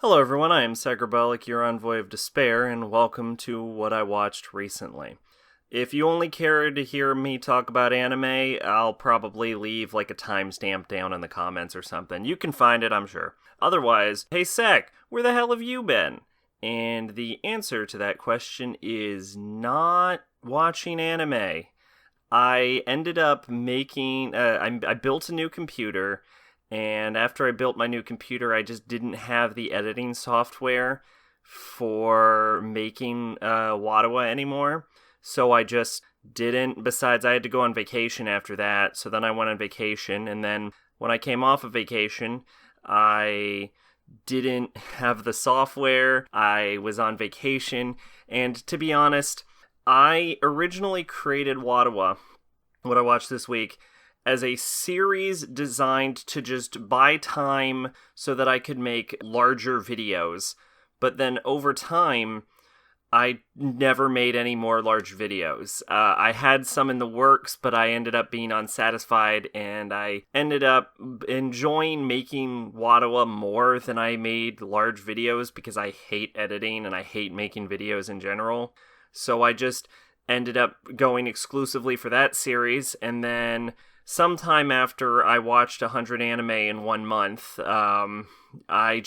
Hello everyone, I am Psychobolic, your envoy of despair, and welcome to what I watched recently. If you only care to hear me talk about anime, I'll probably leave like a timestamp down in the comments or something. You can find it, I'm sure. Otherwise, hey Sec, where the hell have you been? And the answer to that question is not watching anime. I ended up making, I built a new computer. And after I built my new computer, I just didn't have the editing software for making WIWR anymore. So I just didn't. Besides, I had to go on vacation after that. So then I went on vacation. And then when I came off of vacation, I didn't have the software. I was on vacation. And to be honest, I originally created WIWR, what I watched this week, as a series designed to just buy time so that I could make larger videos. But then over time, I never made any more large videos. I had some in the works, but I ended up being unsatisfied, and I ended up enjoying making WIWR more than I made large videos because I hate editing and I hate making videos in general. So I just ended up going exclusively for that series, and then sometime after I watched 100 anime in 1 month, I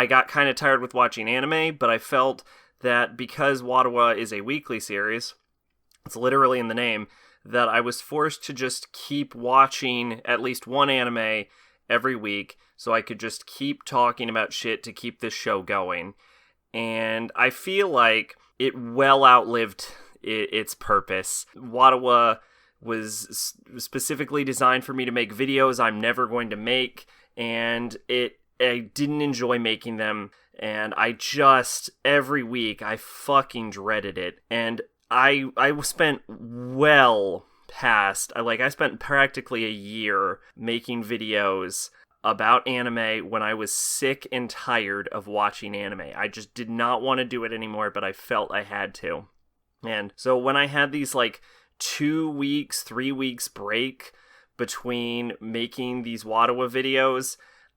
got kind of tired with watching anime, but I felt that because WIWR is a weekly series, it's literally in the name, that I was forced to just keep watching at least one anime every week so I could just keep talking about shit to keep this show going. And I feel like it well outlived its purpose. WIWR was specifically designed for me to make videos I'm never going to make, and I didn't enjoy making them, and every week, I fucking dreaded it, and I spent I spent practically a year making videos about anime when I was sick and tired of watching anime. I just did not want to do it anymore, but I felt I had to. And so when I had these 2 weeks, 3 weeks break between making these WIWR videos,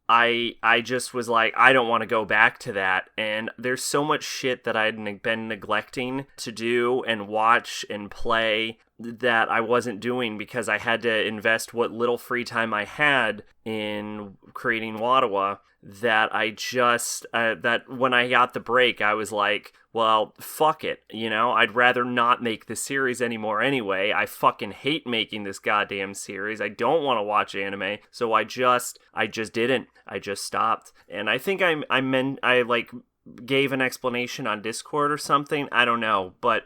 I just was like, I don't want to go back to that. And there's so much shit that I'd been neglecting to do and watch and play that I wasn't doing because I had to invest what little free time I had in creating WIWR, that that when I got the break, I was like, well, fuck it, I'd rather not make the series anymore anyway. I fucking hate making this goddamn series. I don't want to watch anime, so I just didn't. I just stopped. And I think I gave an explanation on Discord or something. I don't know, but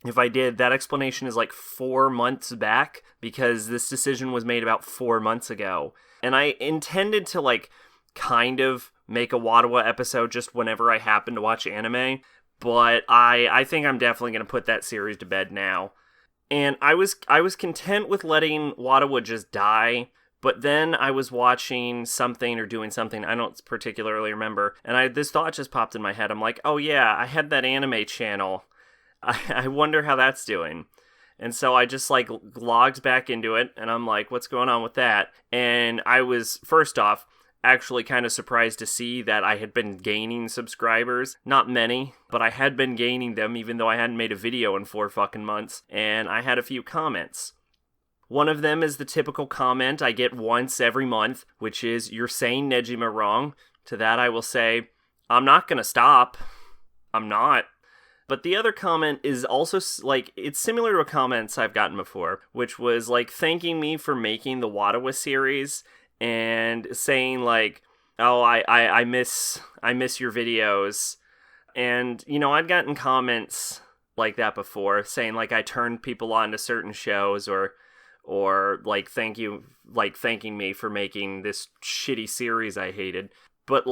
if I did, that explanation is 4 months back because this decision was made about 4 months ago. And I intended to kind of make a WIWR episode just whenever I happen to watch anime, but I think I'm definitely going to put that series to bed now. And I was content with letting WIWR just die, but then I was watching something or doing something, I don't particularly remember, and this thought just popped in my head. I'm like, oh yeah, I had that anime channel. I wonder how that's doing. And so I just logged back into it, and I'm like, what's going on with that? And I was, first off, actually kind of surprised to see that I had been gaining subscribers. Not many, but I had been gaining them even though I hadn't made a video in 4 fucking months. And I had a few comments. One of them is the typical comment I get once every month, which is, you're saying Nejima wrong. To that I will say, I'm not gonna stop. I'm not. But the other comment is also, it's similar to comments I've gotten before, which was, thanking me for making the WIWR series and saying, oh, I miss your videos. And, I'd gotten comments like that before, saying, I turned people on to certain shows, or thanking me for making this shitty series I hated. But,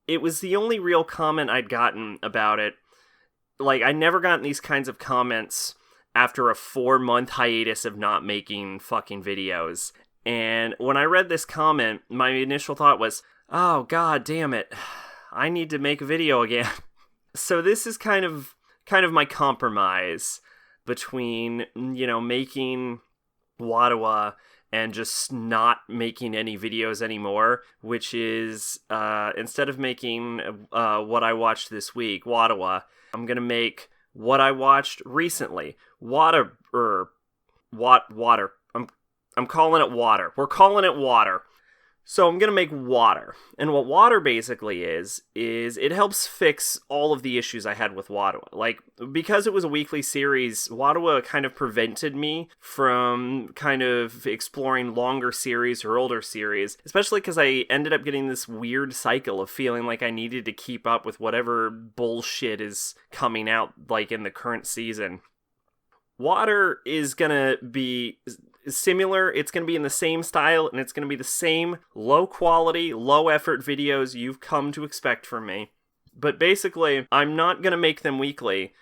it was the only real comment I'd gotten about it. I'd never gotten these kinds of comments after a 4-month hiatus of not making fucking videos. And when I read this comment, my initial thought was, oh, god damn it, I need to make a video again. So this is kind of my compromise between, making WIWR and just not making any videos anymore, which is instead of making what I watched this week, WIWR, I'm going to make what I watched recently. Water. I'm calling it water. We're calling it water. So I'm going to make water. And what water basically is it helps fix all of the issues I had with WIWR. Like, because it was a weekly series, WIWR kind of prevented me from kind of exploring longer series or older series, especially because I ended up getting this weird cycle of feeling like I needed to keep up with whatever bullshit is coming out, like, in the current season. Water is going to be similar. It's going to be in the same style, and it's going to be the same low quality, low effort videos you've come to expect from me. But basically, I'm not going to make them weekly,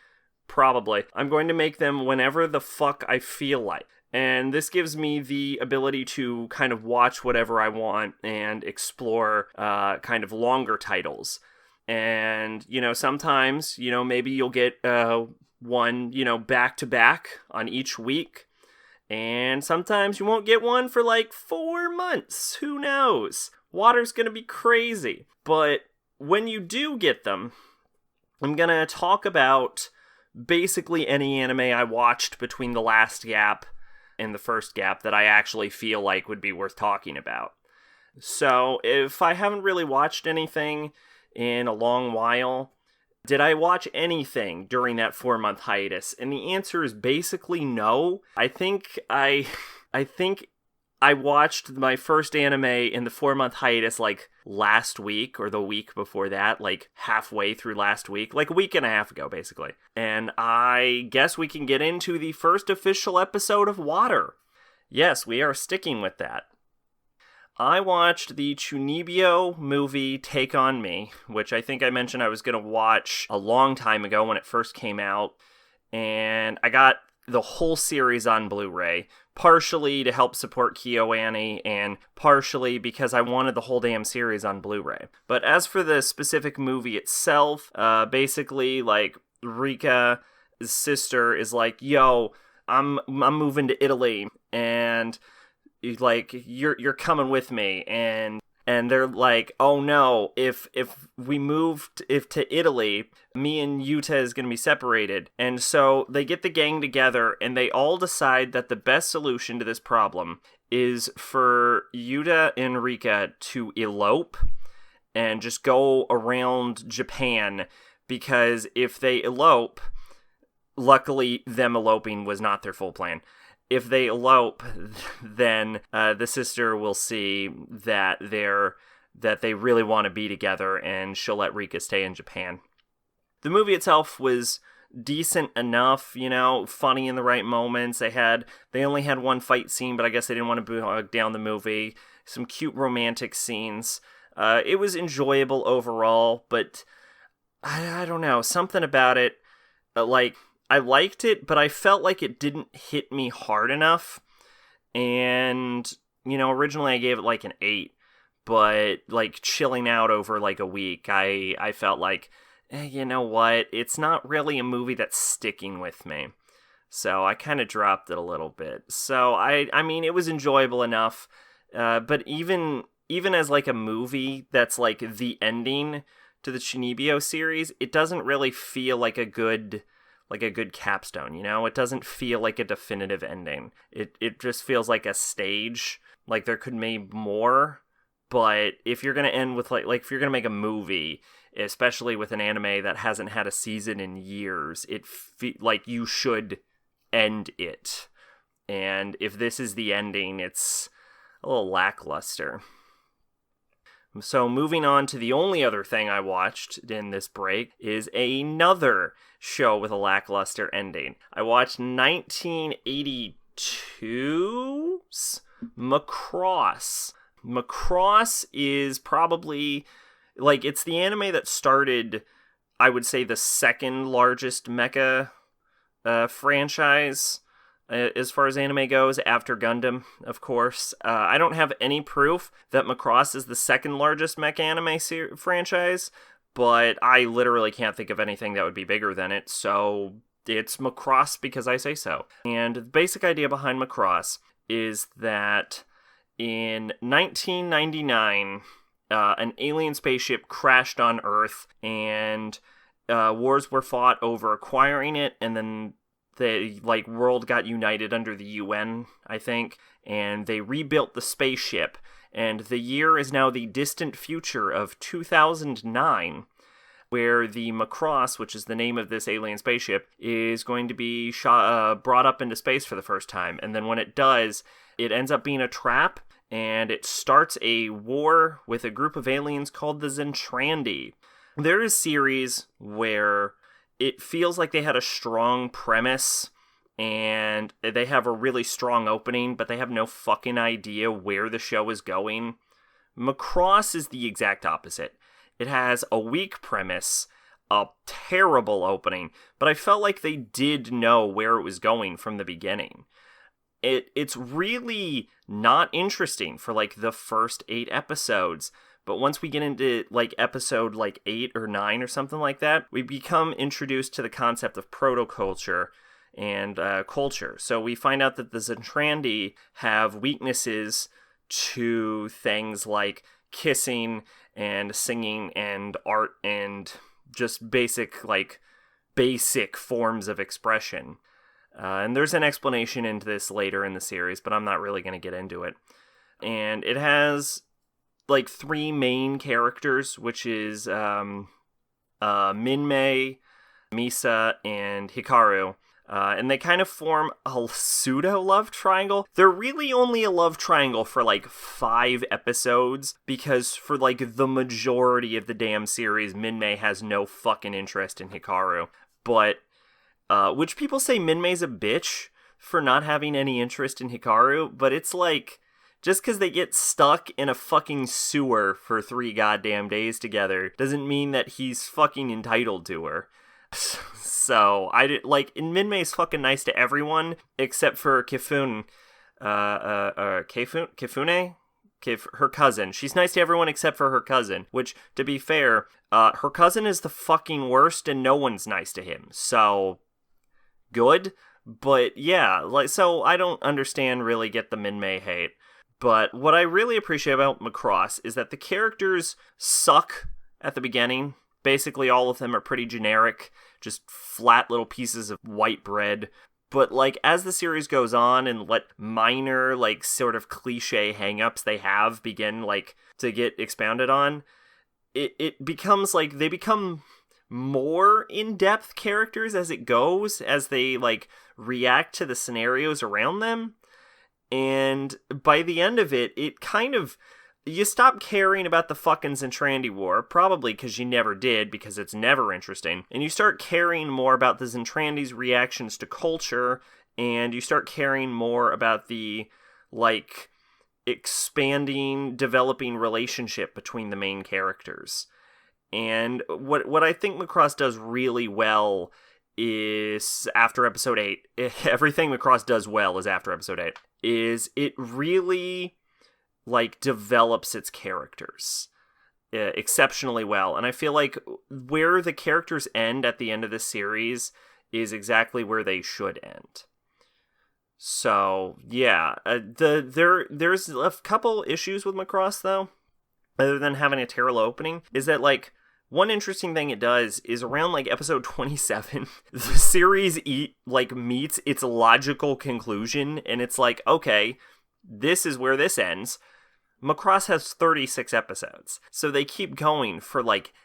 probably. I'm going to make them whenever the fuck I feel like. And this gives me the ability to kind of watch whatever I want and explore kind of longer titles. And, sometimes, maybe you'll get one, back to back on each week. And sometimes you won't get one for like 4 months. Who knows? Water's gonna be crazy. But when you do get them, I'm gonna talk about basically any anime I watched between the last gap and the first gap that I actually feel like would be worth talking about. So if I haven't really watched anything in a long while, did I watch anything during that 4-month hiatus? And the answer is basically no. I think I watched my first anime in the 4-month hiatus like last week or the week before that, like halfway through last week, like a week and a half ago, basically. And I guess we can get into the first official episode of WIWR. Yes, we are sticking with that. I watched the Chuunibyou movie Take On Me, which I think I mentioned I was going to watch a long time ago when it first came out, and I got the whole series on Blu-ray, partially to help support KyoAni, and partially because I wanted the whole damn series on Blu-ray. But as for the specific movie itself, basically, like, Rika's sister is like, yo, I'm moving to Italy, and like, you're coming with me, and they're like, oh no, if we move to Italy, me and Yuta is going to be separated. And so they get the gang together, and they all decide that the best solution to this problem is for Yuta and Rika to elope and just go around Japan, because if they elope, luckily them eloping was not their full plan. If they elope, then the sister will see that they really want to be together, and she'll let Rika stay in Japan. The movie itself was decent enough, funny in the right moments. They only had one fight scene, but I guess they didn't want to bog down the movie. Some cute romantic scenes. It was enjoyable overall, but I don't know, something about it, I liked it, but I felt like it didn't hit me hard enough. And, originally I gave it like an 8, but like chilling out over like a week, I felt like, you know what? It's not really a movie that's sticking with me. So I kind of dropped it a little bit. So I mean, it was enjoyable enough. But even as like a movie that's like the ending to the Chuunibyou series, it doesn't really feel like a good capstone, It doesn't feel like a definitive ending. It just feels like a stage. Like there could be more, but if you're going to end with like if you're going to make a movie, especially with an anime that hasn't had a season in years, like you should end it. And if this is the ending, it's a little lackluster. So moving on to the only other thing I watched in this break is another show with a lackluster ending. I watched 1982's Macross. Macross is probably, it's the anime that started, I would say, the second largest mecha franchise as far as anime goes, after Gundam, of course. I don't have any proof that Macross is the second largest mech anime franchise, but I literally can't think of anything that would be bigger than it, so it's Macross because I say so. And the basic idea behind Macross is that in 1999, an alien spaceship crashed on Earth, and wars were fought over acquiring it, and then the world got united under the UN, I think, and they rebuilt the spaceship, and the year is now the distant future of 2009, where the Macross, which is the name of this alien spaceship, is going to be brought up into space for the first time, and then when it does, it ends up being a trap, and it starts a war with a group of aliens called the Zentrandi. There is series where it feels like they had a strong premise, and they have a really strong opening, but they have no fucking idea where the show is going. Macross is the exact opposite. It has a weak premise, a terrible opening, but I felt like they did know where it was going from the beginning. It's really not interesting for the first 8 episodes, but once we get into episode 8 or 9 or something like that, we become introduced to the concept of protoculture and culture. So we find out that the Zentrandi have weaknesses to things like kissing and singing and art and just basic forms of expression. And there's an explanation into this later in the series, but I'm not really going to get into it. And it has 3 main characters, which is Minmay, Misa, and Hikaru. And they kind of form a pseudo-love triangle. They're really only a love triangle for 5 episodes, because for the majority of the damn series, Minmay has no fucking interest in Hikaru. But which people say Minmay's a bitch for not having any interest in Hikaru, but it's just because they get stuck in a fucking sewer for 3 goddamn days together doesn't mean that he's fucking entitled to her. So, and Minmay's fucking nice to everyone, except for Kifune, her cousin. She's nice to everyone except for her cousin, which, to be fair, her cousin is the fucking worst and no one's nice to him, so good. But yeah, so I don't really get the Minmay hate. But what I really appreciate about Macross is that the characters suck at the beginning. Basically, all of them are pretty generic, just flat little pieces of white bread. But, as the series goes on and what minor, sort of cliche hang-ups they have begin, to get expounded on, it becomes, they become more in-depth characters as it goes, as they, react to the scenarios around them. And by the end of it, it kind of... You stop caring about the fucking Zentrandi War, probably because you never did, because it's never interesting, and you start caring more about the Zentrandi's reactions to culture, and you start caring more about the, expanding, developing relationship between the main characters. And what I think Macross does really well is, after episode 8, everything Macross does well is after episode 8, is it really... develops its characters exceptionally well. And I feel like where the characters end at the end of the series is exactly where they should end. So, yeah. There's a couple issues with Macross, though, other than having a terrible opening, is that, one interesting thing it does is around, episode 27, the series meets its logical conclusion, and it's okay, this is where this ends. Macross has 36 episodes, so they keep going for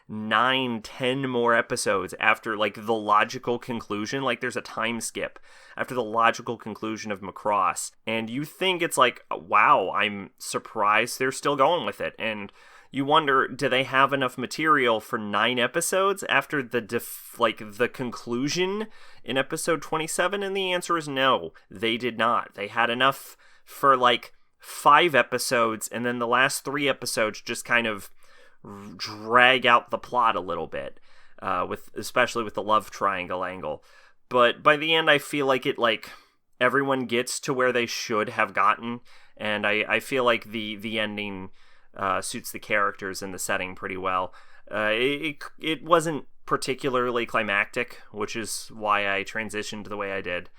9, 10 more episodes after the logical conclusion. There's a time skip after the logical conclusion of Macross, and you think it's wow, I'm surprised they're still going with it. And you wonder, do they have enough material for 9 episodes after the conclusion in episode 27? And the answer is no, they did not. They had enough for 5 episodes, and then the last 3 episodes just kind of drag out the plot a little bit, especially with the love triangle angle. But by the end, I feel like everyone gets to where they should have gotten, and I feel like the ending suits the characters and the setting pretty well. It wasn't particularly climactic, which is why I transitioned the way I did,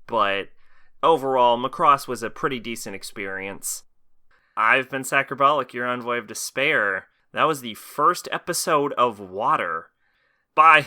but overall, Macross was a pretty decent experience. I've been Sacrobolic, your Envoy of Despair. That was the first episode of WIWR. Bye!